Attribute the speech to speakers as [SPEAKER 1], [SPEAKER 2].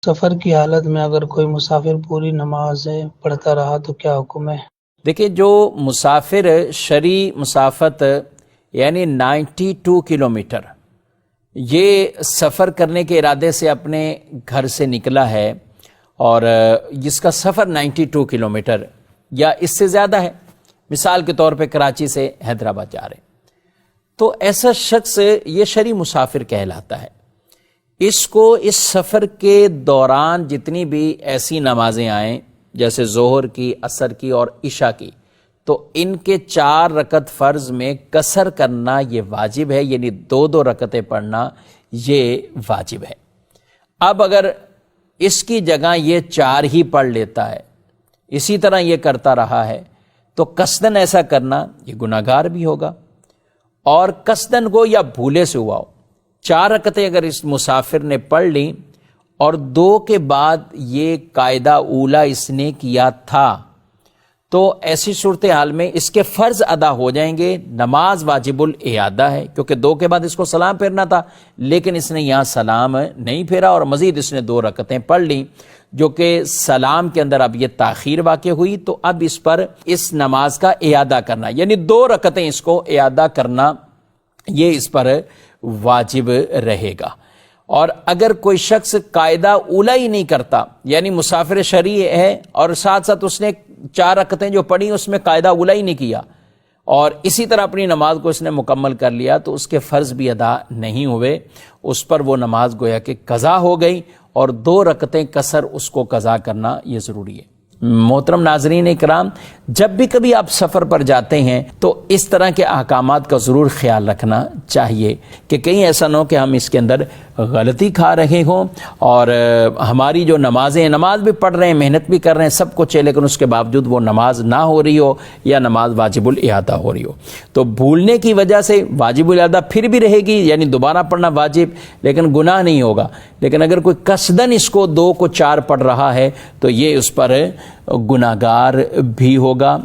[SPEAKER 1] سفر کی حالت میں اگر کوئی مسافر پوری نماز پڑھتا رہا تو کیا حکم ہے؟
[SPEAKER 2] دیکھیں، جو مسافر شرعی مسافت یعنی 92 کلومیٹر یہ سفر کرنے کے ارادے سے اپنے گھر سے نکلا ہے اور جس کا سفر 92 کلومیٹر یا اس سے زیادہ ہے، مثال کے طور پہ کراچی سے حیدرآباد جا رہے ہیں، تو ایسا شخص یہ شرعی مسافر کہلاتا ہے۔ اس کو اس سفر کے دوران جتنی بھی ایسی نمازیں آئیں جیسے ظہر کی، عصر کی اور عشاء کی، تو ان کے 4 رکعت فرض میں قصر کرنا یہ واجب ہے، یعنی 2 رکعتیں پڑھنا یہ واجب ہے۔ اب اگر اس کی جگہ یہ 4 ہی پڑھ لیتا ہے، اسی طرح یہ کرتا رہا ہے، تو قصدن ایسا کرنا یہ گناہگار بھی ہوگا، اور قصدن کو یا بھولے سے ہوا ہو 4 رکعتیں اگر اس مسافر نے پڑھ لیں اور 2 کے بعد یہ قاعدہ اولا اس نے کیا تھا، تو ایسی صورتحال میں اس کے فرض ادا ہو جائیں گے، نماز واجب الاعادہ ہے، کیونکہ 2 کے بعد اس کو سلام پھیرنا تھا، لیکن اس نے یہاں سلام نہیں پھیرا اور مزید اس نے 2 رکعتیں پڑھ لیں، جو کہ سلام کے اندر اب یہ تاخیر واقع ہوئی، تو اب اس پر اس نماز کا اعادہ کرنا، یعنی 2 رکعتیں اس کو اعادہ کرنا یہ اس پر واجب رہے گا۔ اور اگر کوئی شخص قاعدہ اولا ہی نہیں کرتا، یعنی مسافر شرعی ہے اور ساتھ ساتھ اس نے 4 رکعتیں جو پڑھی اس میں قاعدہ اولا ہی نہیں کیا اور اسی طرح اپنی نماز کو اس نے مکمل کر لیا، تو اس کے فرض بھی ادا نہیں ہوئے، اس پر وہ نماز گویا کہ قضا ہو گئی اور 2 رکعتیں قصر اس کو قضا کرنا یہ ضروری ہے۔ محترم ناظرین اکرام، جب بھی کبھی آپ سفر پر جاتے ہیں تو اس طرح کے احکامات کا ضرور خیال رکھنا چاہیے کہ کہیں ایسا نہ ہو کہ ہم اس کے اندر غلطی کھا رہے ہوں اور ہماری جو نمازیں، نماز بھی پڑھ رہے ہیں، محنت بھی کر رہے ہیں، سب کچھ ہے، لیکن اس کے باوجود وہ نماز نہ ہو رہی ہو یا نماز واجب الاعادہ ہو رہی ہو، تو بھولنے کی وجہ سے واجب الاعادہ پھر بھی رہے گی، یعنی دوبارہ پڑھنا واجب، لیکن گناہ نہیں ہوگا۔ لیکن اگر کوئی قصدن اس کو 2 کو 4 پڑھ رہا ہے تو یہ اس پر گناہگار بھی ہوگا۔